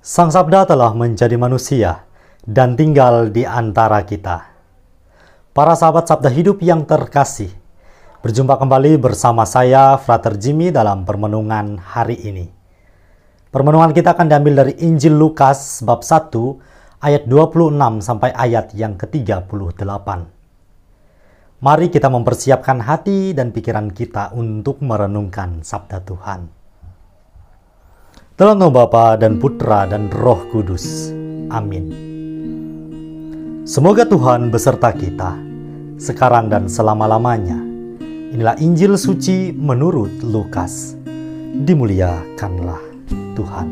Sang Sabda telah menjadi manusia dan tinggal di antara kita. Para sahabat Sabda Hidup yang terkasih, berjumpa kembali bersama saya, Frater Jimmy, dalam permenungan hari ini. Permenungan kita akan diambil dari Injil Lukas bab 1 ayat 26 sampai ayat yang ke-38. Mari kita mempersiapkan hati dan pikiran kita untuk merenungkan Sabda Tuhan. Dalam nama Bapa dan Putra dan Roh Kudus. Amin. Semoga Tuhan beserta kita, sekarang dan selama-lamanya. Inilah Injil suci menurut Lukas. Dimuliakanlah Tuhan.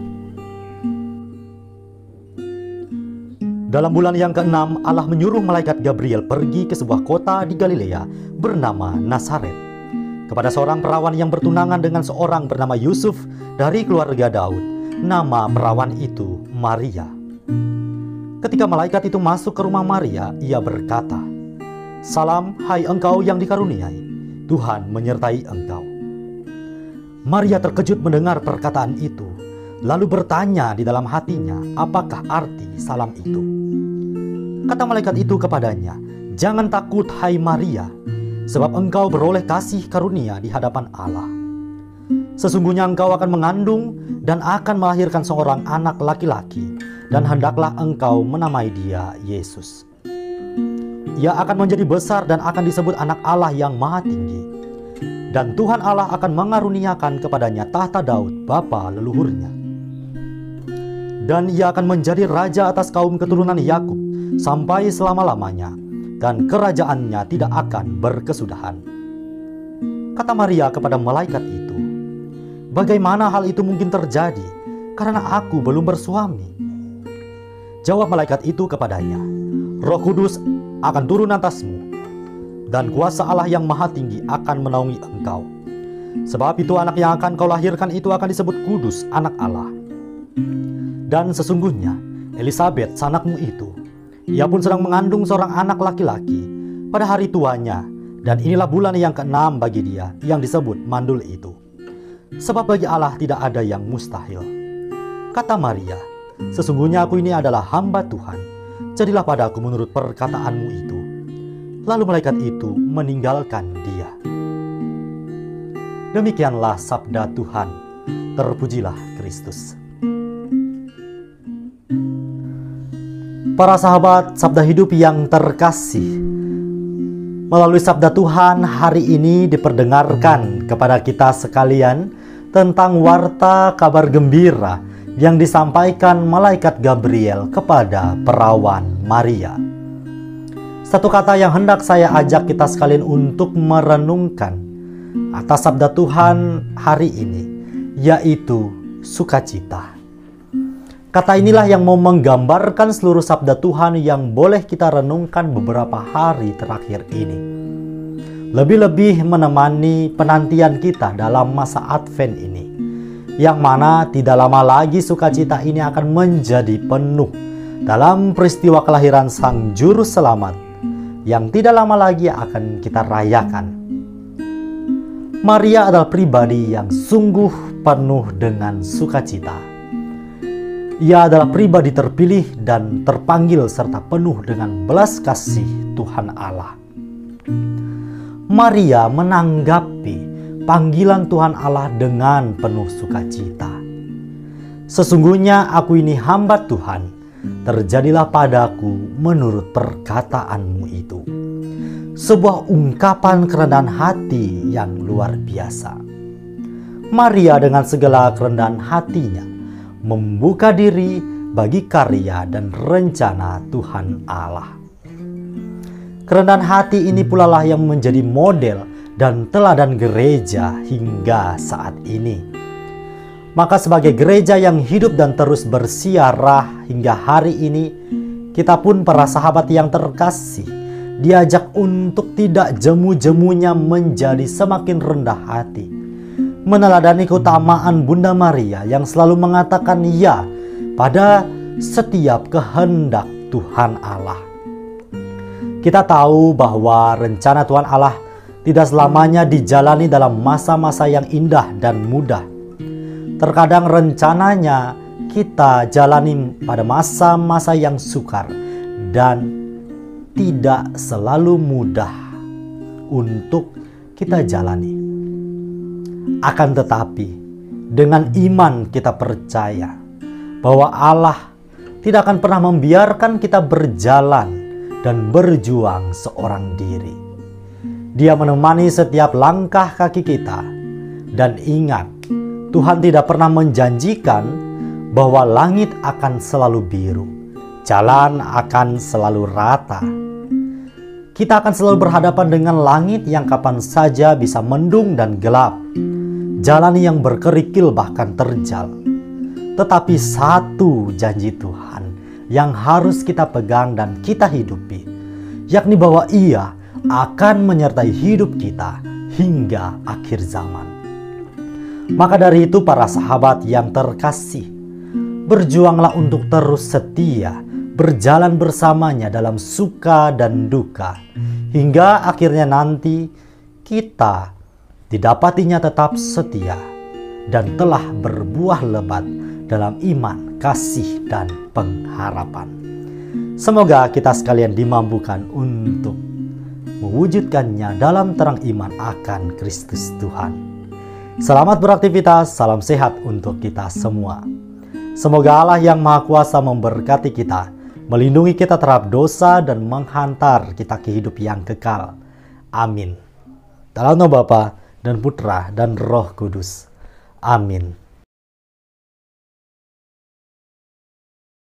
Dalam bulan yang ke-6, Allah menyuruh malaikat Gabriel pergi ke sebuah kota di Galilea bernama Nazaret, kepada seorang perawan yang bertunangan dengan seorang bernama Yusuf dari keluarga Daud. Nama perawan itu Maria. Ketika malaikat itu masuk ke rumah Maria, ia berkata, "Salam, hai engkau yang dikaruniai, Tuhan menyertai engkau." Maria terkejut mendengar perkataan itu, lalu bertanya di dalam hatinya, apakah arti salam itu. Kata malaikat itu kepadanya, "Jangan takut, hai Maria, sebab engkau beroleh kasih karunia di hadapan Allah. Sesungguhnya engkau akan mengandung dan akan melahirkan seorang anak laki-laki, dan hendaklah engkau menamai dia Yesus. Ia akan menjadi besar dan akan disebut anak Allah yang Maha Tinggi. Dan Tuhan Allah akan mengaruniakan kepadanya tahta Daud, bapa leluhurnya. Dan ia akan menjadi raja atas kaum keturunan Yakub sampai selama-lamanya, dan kerajaannya tidak akan berkesudahan." Kata Maria kepada malaikat itu, "Bagaimana hal itu mungkin terjadi, karena aku belum bersuami?" Jawab malaikat itu kepadanya, "Roh Kudus akan turun atasmu, dan kuasa Allah yang Maha Tinggi akan menaungi engkau. Sebab itu anak yang akan kau lahirkan itu akan disebut kudus, anak Allah. Dan sesungguhnya Elisabet, sanakmu itu, ia pun sedang mengandung seorang anak laki-laki pada hari tuanya, dan inilah bulan yang ke-6 bagi dia yang disebut mandul itu. Sebab bagi Allah tidak ada yang mustahil." Kata Maria, "Sesungguhnya aku ini adalah hamba Tuhan, jadilah padaku menurut perkataanmu itu." Lalu malaikat itu meninggalkan dia. Demikianlah sabda Tuhan. Terpujilah Kristus. Para sahabat Sabda Hidup yang terkasih, melalui Sabda Tuhan hari ini diperdengarkan kepada kita sekalian tentang warta kabar gembira yang disampaikan malaikat Gabriel kepada perawan Maria. Satu kata yang hendak saya ajak kita sekalian untuk merenungkan atas Sabda Tuhan hari ini, yaitu sukacita. Kata inilah yang mau menggambarkan seluruh Sabda Tuhan yang boleh kita renungkan beberapa hari terakhir ini. Lebih-lebih menemani penantian kita dalam masa Advent ini, yang mana tidak lama lagi sukacita ini akan menjadi penuh dalam peristiwa kelahiran Sang Juru Selamat yang tidak lama lagi akan kita rayakan. Maria adalah pribadi yang sungguh penuh dengan sukacita. Ia adalah pribadi terpilih dan terpanggil serta penuh dengan belas kasih Tuhan Allah. Maria menanggapi panggilan Tuhan Allah dengan penuh sukacita. "Sesungguhnya aku ini hamba Tuhan, terjadilah padaku menurut perkataanmu itu." Sebuah ungkapan kerendahan hati yang luar biasa. Maria dengan segala kerendahan hatinya membuka diri bagi karya dan rencana Tuhan Allah. Kerendahan hati ini pula lah yang menjadi model dan teladan gereja hingga saat ini. Maka sebagai gereja yang hidup dan terus bersiarah hingga hari ini, kita pun para sahabat yang terkasih diajak untuk tidak jemu-jemunya menjadi semakin rendah hati, meneladani keutamaan Bunda Maria yang selalu mengatakan ya pada setiap kehendak Tuhan Allah. Kita tahu bahwa rencana Tuhan Allah tidak selamanya dijalani dalam masa-masa yang indah dan mudah. Terkadang rencananya kita jalani pada masa-masa yang sukar dan tidak selalu mudah untuk kita jalani. Akan tetapi, dengan iman kita percaya bahwa Allah tidak akan pernah membiarkan kita berjalan dan berjuang seorang diri. Dia menemani setiap langkah kaki kita. Dan ingat, Tuhan tidak pernah menjanjikan bahwa langit akan selalu biru, jalan akan selalu rata. Kita akan selalu berhadapan dengan langit yang kapan saja bisa mendung dan gelap, jalan yang berkerikil bahkan terjal. Tetapi satu janji Tuhan yang harus kita pegang dan kita hidupi, yakni bahwa Ia akan menyertai hidup kita hingga akhir zaman. Maka dari itu para sahabat yang terkasih, berjuanglah untuk terus setia, berjalan bersamanya dalam suka dan duka, hingga akhirnya nanti kita didapatinya tetap setia dan telah berbuah lebat dalam iman, kasih, dan pengharapan. Semoga kita sekalian dimampukan untuk mewujudkannya dalam terang iman akan Kristus Tuhan. Selamat beraktivitas, salam sehat untuk kita semua. Semoga Allah yang Maha Kuasa memberkati kita, melindungi kita terhadap dosa dan menghantar kita ke hidup yang kekal. Amin. Dalam nama Bapa dan Putra dan Roh Kudus. Amin.